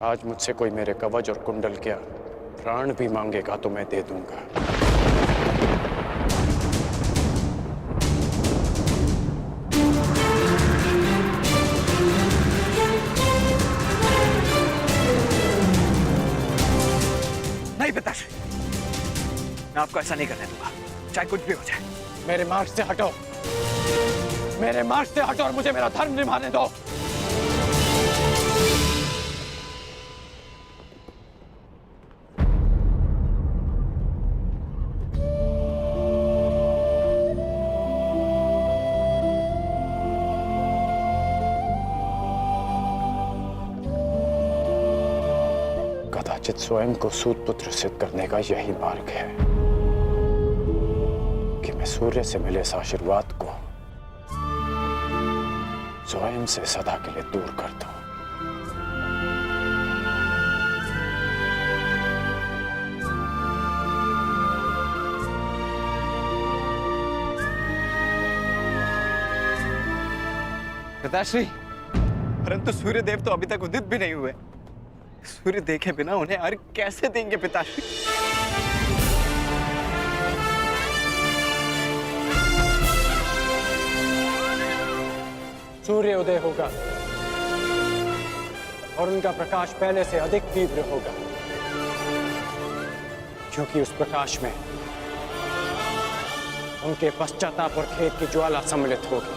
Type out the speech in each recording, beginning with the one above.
आज मुझसे कोई मेरे कवच और कुंडल क्या प्राण भी मांगेगा तो मैं दे दूंगा। नहीं पिताश्री, मैं आपको ऐसा नहीं करने दूंगा, चाहे कुछ भी हो जाए। मेरे मार्ग से हटो, मेरे मार्ग से हटो और मुझे मेरा धर्म निभाने दो। कदाचित स्वयं को सूत पुत्र सिद्ध करने का यही मार्ग है कि मैं सूर्य से मिले इस आशीर्वाद को स्वयं से सदा के लिए दूर कर दूं। पिताश्री, परंतु सूर्यदेव तो अभी तक उदित भी नहीं हुए। सूर्य देखे बिना उन्हें अर्घ्य कैसे देंगे पिताश्री? सूर्य उदय होगा और उनका प्रकाश पहले से अधिक तीव्र होगा, क्योंकि उस प्रकाश में उनके पश्चाताप और खेद की ज्वाला सम्मिलित होगी।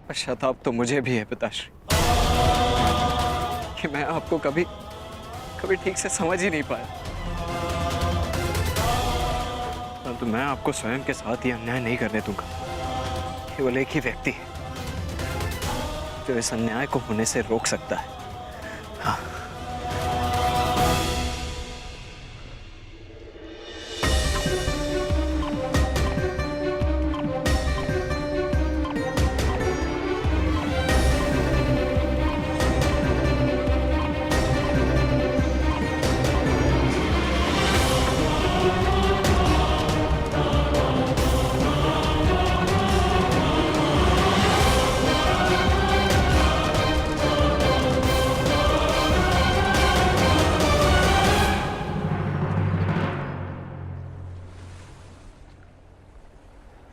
पश्चाताप तो मुझे भी है पिताश्री, कि मैं आपको कभी ठीक से समझ ही नहीं पाया। परंतु मैं आपको स्वयं के साथ ये अन्याय नहीं करने दूंगा। केवल एक ही व्यक्ति है जो इस अन्याय को होने से रोक सकता है। हाँ।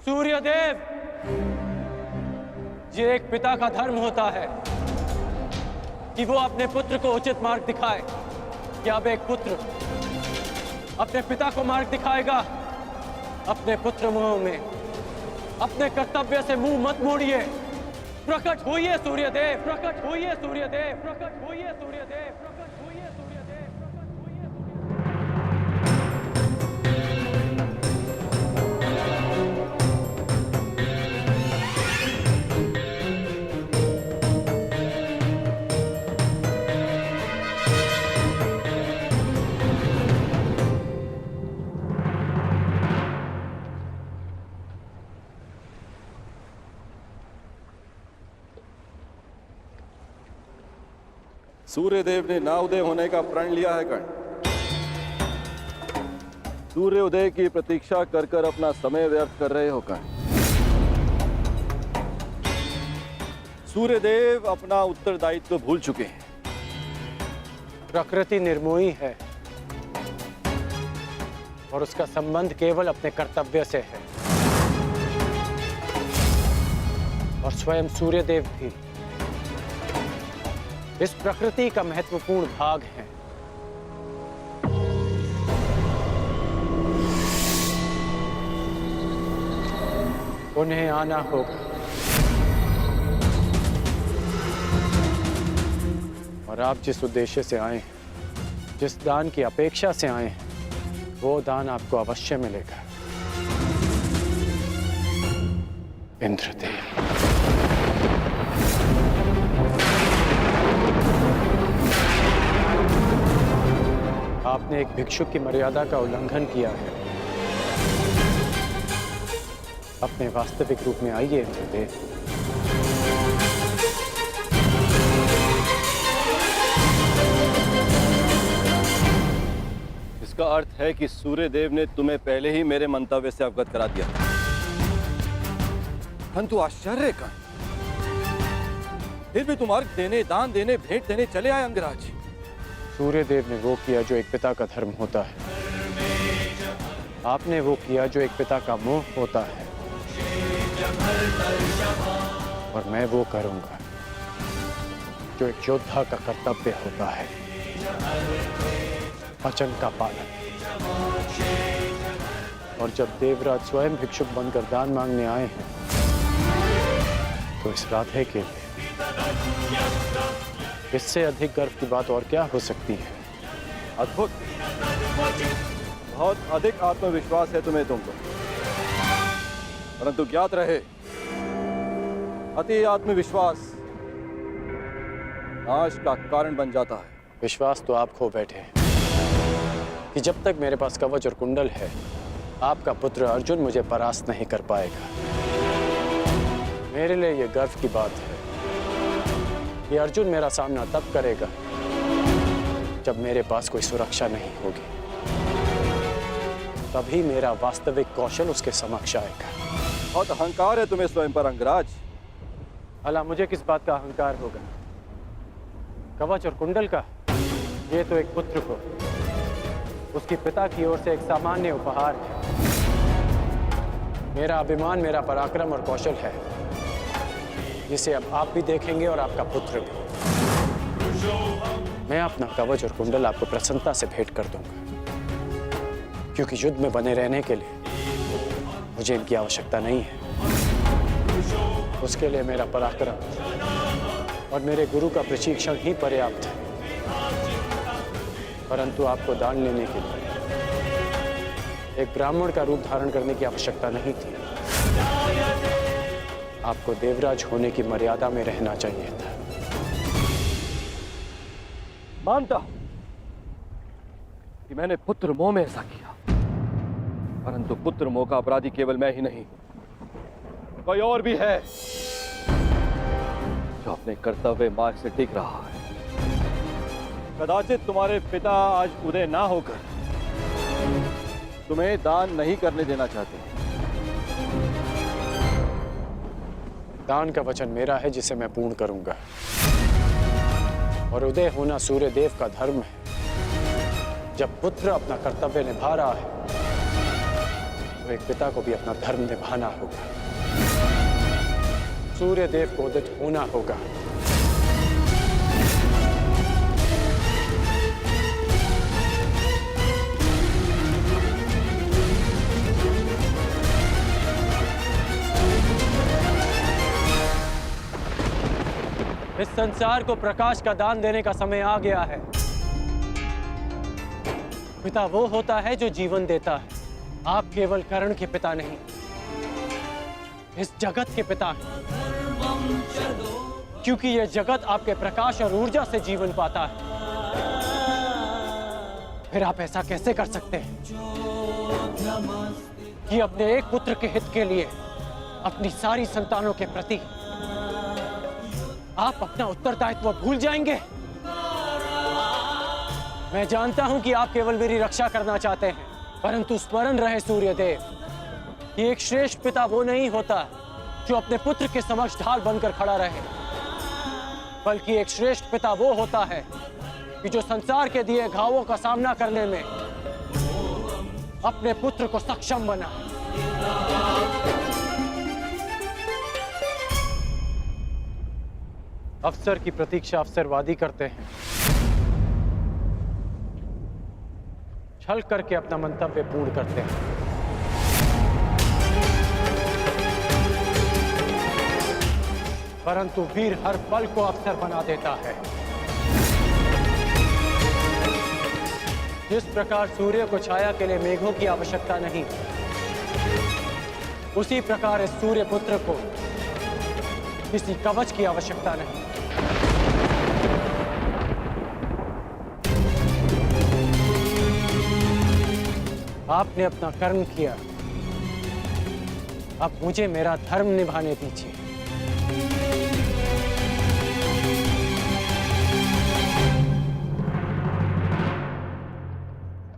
सूर्यदेव, ये एक पिता का धर्म होता है कि वो अपने पुत्र को उचित मार्ग दिखाए। क्या अब एक पुत्र अपने पिता को मार्ग दिखाएगा? अपने पुत्र मुंह में अपने कर्तव्य से मुंह मत मोड़िए। प्रकट होइए सूर्यदेव, प्रकट होइए सूर्यदेव, प्रकट होइए सूर्यदेव, प्रकट होइए सूर्यदेव, प्रकट होइए सूर्यदेव। सूर्यदेव ने ना उदय होने का प्रण लिया है कर्ण। सूर्य उदय की प्रतीक्षा कर कर अपना समय व्यर्थ कर रहे हो कर्ण। सूर्यदेव अपना उत्तरदायित्व भूल चुके हैं। प्रकृति निर्मोही है और उसका संबंध केवल अपने कर्तव्य से है, और स्वयं सूर्यदेव भी इस प्रकृति का महत्वपूर्ण भाग है। उन्हें आना होगा और आप जिस उद्देश्य से आए हैं, जिस दान की अपेक्षा से आए हैं, वो दान आपको अवश्य मिलेगा। इंद्रदेव, आपने एक भिक्षुक की मर्यादा का उल्लंघन किया है। अपने वास्तविक रूप में आइए इंद्रदेव। जिसका अर्थ है कि सूर्यदेव ने तुम्हें पहले ही मेरे मंतव्य से अवगत करा दिया था। परंतु आश्चर्य का, फिर भी तुम अर्घ देने, दान देने, भेंट देने चले आए अंगराज। सूर्यदेव ने वो किया जो एक पिता का धर्म होता है, आपने वो किया जो एक पिता का मोह होता है, और मैं वो करूंगा जो एक योद्धा का कर्तव्य होता है, वचन का पालन। और जब देवराज स्वयं भिक्षुक बनकर दान मांगने आए हैं, तो इस राधे के लिए इससे अधिक गर्व की बात और क्या हो सकती है। अद्भुत, बहुत अधिक आत्मविश्वास है तुम्हें तुमको, परंतु ज्ञात रहे, अति आत्मविश्वास नाश का कारण बन जाता है। विश्वास तो आप खो बैठे हैं कि जब तक मेरे पास कवच और कुंडल है, आपका पुत्र अर्जुन मुझे परास्त नहीं कर पाएगा। मेरे लिए यह गर्व की बात है कि अर्जुन मेरा सामना तब करेगा जब मेरे पास कोई सुरक्षा नहीं होगी, तभी मेरा वास्तविक कौशल उसके समक्ष आएगा। बहुत अहंकार है तुम्हें स्वयं पर अंगराज। भला मुझे किस बात का अहंकार होगा? कवच और कुंडल का? ये तो एक पुत्र को उसके पिता की ओर से एक सामान्य उपहार है। मेरा अभिमान, मेरा पराक्रम और कौशल है, जिसे अब आप भी देखेंगे और आपका पुत्र भी। मैं अपना कवच और कुंडल आपको प्रसन्नता से भेंट कर दूंगा, क्योंकि युद्ध में बने रहने के लिए मुझे इनकी आवश्यकता नहीं है। उसके लिए मेरा पराक्रम और मेरे गुरु का प्रशिक्षण ही पर्याप्त है। परंतु आपको दान लेने के लिए एक ब्राह्मण का रूप धारण करने की आवश्यकता नहीं थी। आपको देवराज होने की मर्यादा में रहना चाहिए था। मानता हूं कि मैंने पुत्र मोह में ऐसा किया, परंतु पुत्र मोह का अपराधी केवल मैं ही नहीं, कोई और भी है जो अपने कर्तव्य मार्ग से टिक रहा है। कदाचित तुम्हारे पिता आज उदय ना होकर तुम्हें दान नहीं करने देना चाहते। दान का वचन मेरा है, जिसे मैं पूर्ण करूंगा। और उदय होना सूर्यदेव का धर्म है। जब पुत्र अपना कर्तव्य निभा रहा है, तो एक पिता को भी अपना धर्म निभाना होगा। सूर्यदेव को उदित होना होगा। इस संसार को प्रकाश का दान देने का समय आ गया है। पिता वो होता है जो जीवन देता है। आप केवल कर्ण के पिता नहीं, इस जगत के पिता हैं। क्योंकि यह जगत आपके प्रकाश और ऊर्जा से जीवन पाता है। फिर आप ऐसा कैसे कर सकते हैं कि अपने एक पुत्र के हित के लिए अपनी सारी संतानों के प्रति आप अपना उत्तरदायित्व भूल जाएंगे? मैं जानता हूं कि आप केवल मेरी रक्षा करना चाहते हैं, परंतु स्मरण रहे सूर्यदेव कि एक श्रेष्ठ पिता वो नहीं होता जो अपने पुत्र के समक्ष ढाल बनकर खड़ा रहे, बल्कि एक श्रेष्ठ पिता वो होता है कि जो संसार के दिए घावों का सामना करने में अपने पुत्र को सक्षम बना। अफसर की प्रतीक्षा अफसरवादी करते हैं, छल करके अपना मंतव्य पूर्ण करते हैं। परंतु वीर हर पल को अफसर बना देता है। जिस प्रकार सूर्य को छाया के लिए मेघों की आवश्यकता नहीं, उसी प्रकार इस सूर्य पुत्र को किसी कवच की आवश्यकता नहीं। आपने अपना कर्म किया, अब मुझे मेरा धर्म निभाने दीजिए।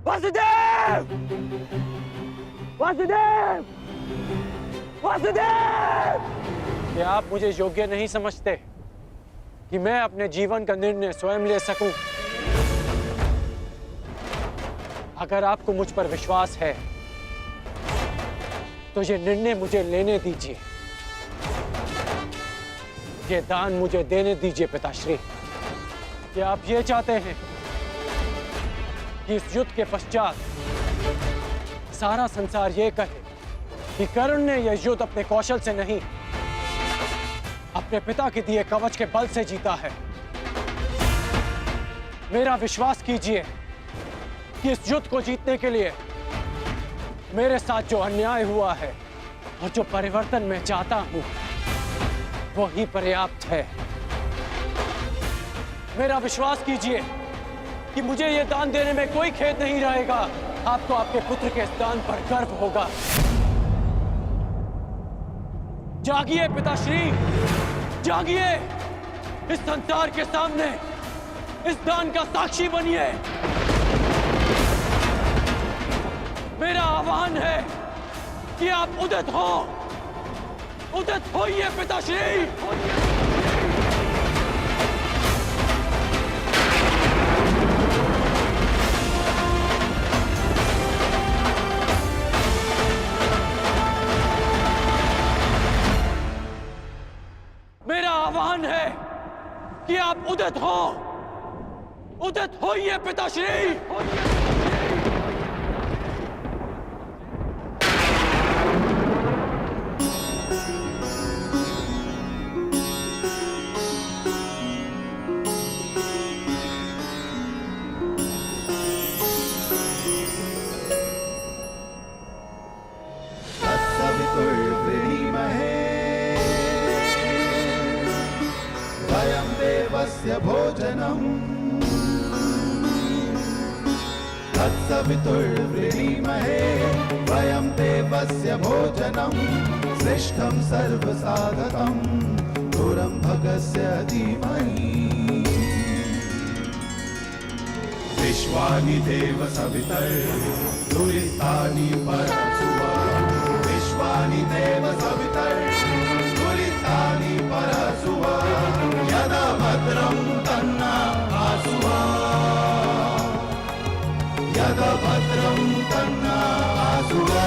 वासुदेव! वासुदेव! वासुदेव! क्या आप मुझे योग्य नहीं समझते कि मैं अपने जीवन का निर्णय स्वयं ले सकूं? अगर आपको मुझ पर विश्वास है तो ये निर्णय मुझे लेने दीजिए, ये दान मुझे देने दीजिए पिताश्री। क्या आप ये चाहते हैं कि इस युद्ध के पश्चात सारा संसार ये कहे कि कर्ण ने यह युद्ध अपने कौशल से नहीं, अपने पिता के दिए कवच के बल से जीता है? मेरा विश्वास कीजिए कि इस युद्ध को जीतने के लिए मेरे साथ जो अन्याय हुआ है और जो परिवर्तन मैं चाहता हूं वो ही पर्याप्त है। मेरा विश्वास कीजिए कि मुझे ये दान देने में कोई खेद नहीं रहेगा। आपको आपके पुत्र के इस दान पर गर्व होगा। जागिए पिताश्री, जागिए, इस संसार के सामने इस दान का साक्षी बनिए। मेरा आह्वान है कि आप उदित हो, उदित होइए पिताश्री। मेरा आह्वान है कि आप उदित हो, उदित होइए पिताश्री। भोजनम् तत्सवितुर्वृणीमहे वयं देवस्य भोजनम् श्रेष्ठं सर्वसाधकं दूरं भगस्य धीमहि विश्वानि देव सवितर्दुरितानि परशुवा विश्वानि देव सवितर्दुरितानि परशुवा यदा भद्रं तन्ना आसुवा यदा भद्रं तन्ना आसुवा।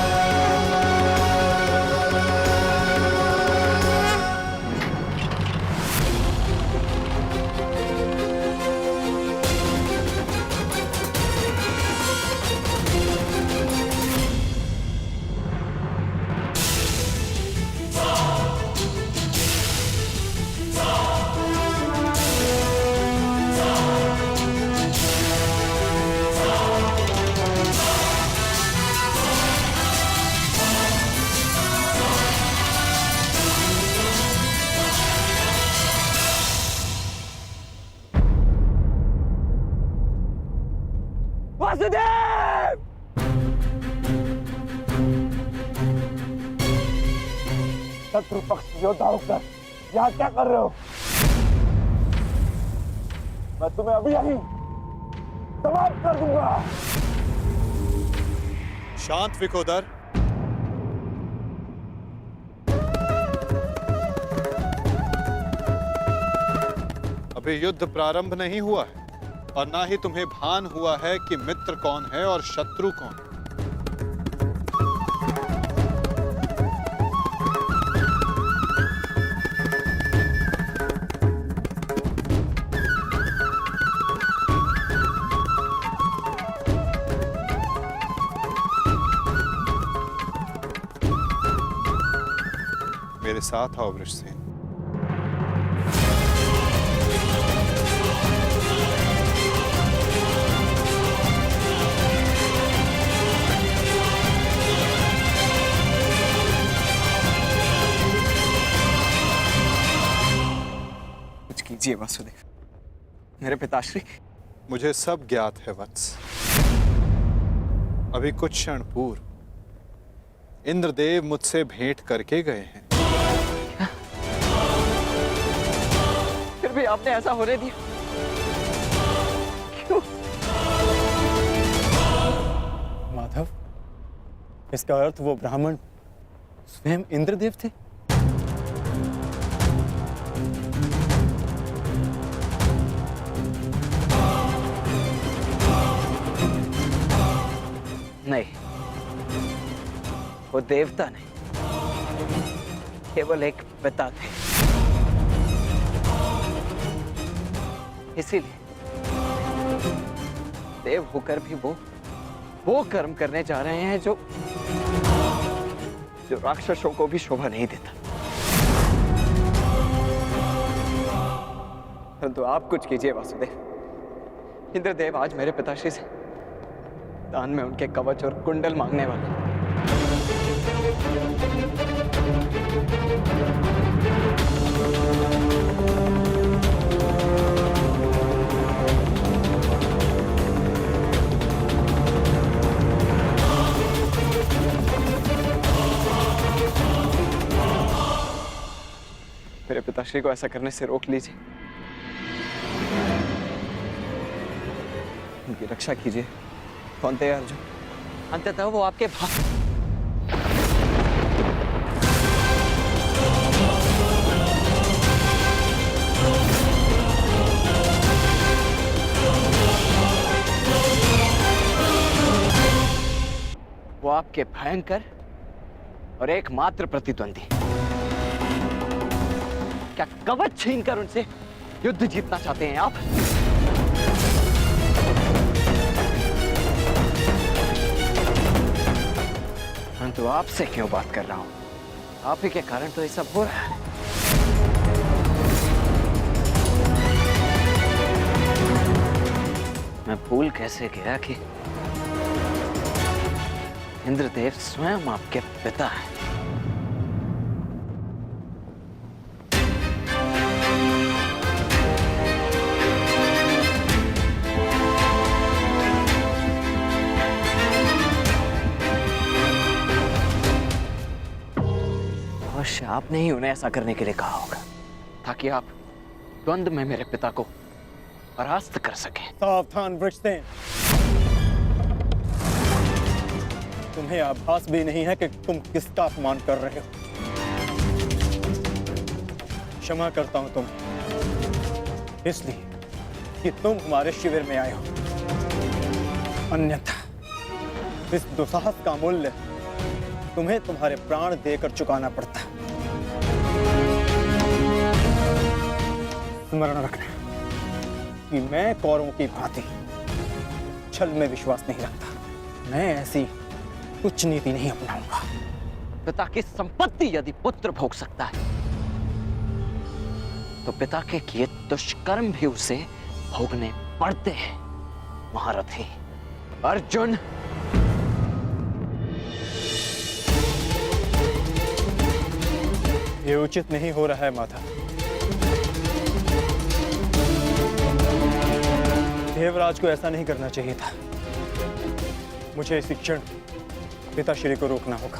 वासुदेव! शत्रु पक्ष योद्धा होकर यहाँ क्या कर रहे हो? मैं तुम्हें अभी यही समाप्त कर दूंगा। शांत विकोदर, अभी युद्ध प्रारंभ नहीं हुआ है और ना ही तुम्हें भान हुआ है कि मित्र कौन है और शत्रु कौन है। मेरे साथ आओ वृषसेन। कीजिए वासुदेव, मेरे पिताश्री। मुझे सब ज्ञात है वत्स। अभी कुछ क्षण पूर्व इंद्रदेव मुझसे भेंट करके गए हैं। फिर भी आपने ऐसा होने दिया क्यों? इसका अर्थ वो ब्राह्मण स्वयं इंद्रदेव थे? नहीं, वो देवता नहीं, केवल एक पिता थे। इसीलिए देव होकर भी वो कर्म करने जा रहे हैं जो राक्षसों को भी शोभा नहीं देता। परंतु आप कुछ कीजिए वासुदेव। इंद्रदेव आज मेरे पिताश्री से दान में उनके कवच और कुंडल मांगने वाले। मेरे पिताश्री को ऐसा करने से रोक लीजिए, उनकी रक्षा कीजिए। कौन थे अर्जुन? अंततः वो आपके वो आपके भयंकर और एकमात्र प्रतिद्वंदी। क्या कवच छीनकर उनसे युद्ध जीतना चाहते हैं आप? परंतु आपसे क्यों बात कर रहा हूं? आप ही के कारण तो ये सब हो रहा है। मैं भूल कैसे गया कि इंद्रदेव स्वयं आपके पिता हैं। अवश्य आपने ही उन्हें ऐसा करने के लिए कहा होगा, ताकि आप द्वंद्व में मेरे पिता को परास्त कर सकें। सावधान वृषसेन, तुम्हें आभास भी नहीं है कि तुम किसका अपमान कर रहे हो। क्षमा करता हूं तुम्हें, इसलिए कि तुम हमारे शिविर में आए हो। अन्यथा इस दुस्साहस का मूल्य तुम्हें तुम्हारे प्राण देकर चुकाना पड़ता। स्मरण रखना कि मैं कौरवों की भांति छल में विश्वास नहीं रखता। मैं ऐसी कुछ नीति नहीं अपनाऊंगा। पिता की संपत्ति यदि पुत्र भोग सकता है, तो पिता के किए दुष्कर्म भी उसे भोगने पड़ते हैं। महारथी अर्जुन, ये उचित नहीं हो रहा है माता। देवराज को ऐसा नहीं करना चाहिए था। मुझे इसी क्षण पिताश्री को रोकना होगा।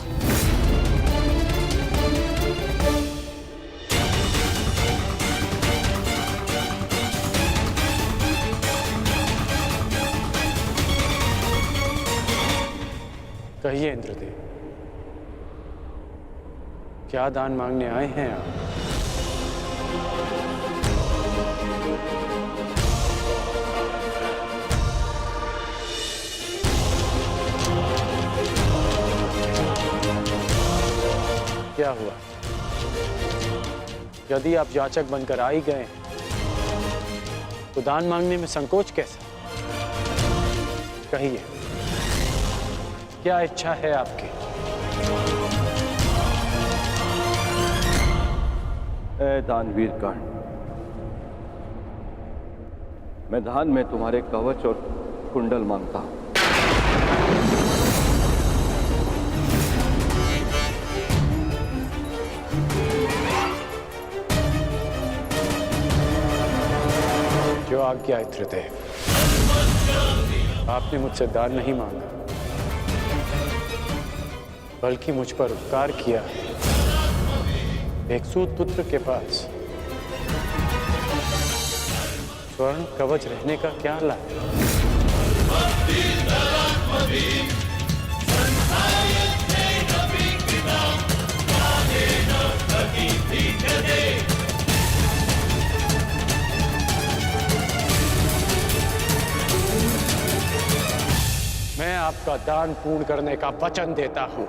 कहिए इंद्रदेव, क्या दान मांगने आए हैं आप? क्या हुआ? यदि आप याचक बनकर आ ही गए तो दान मांगने में संकोच कैसा? कहिए, क्या इच्छा है आपकी? ऐ दानवीर कर्ण, मैं दान में तुम्हारे कवच और कुंडल मांगता हूं। जो आज्ञा इंद्रदेव। आपने मुझसे दान नहीं मांगा, बल्कि मुझ पर उपकार किया। एक सूत पुत्र के पास स्वर्ण कवच रहने का क्या लाभ? आपका दान पूर्ण करने का वचन देता हूं।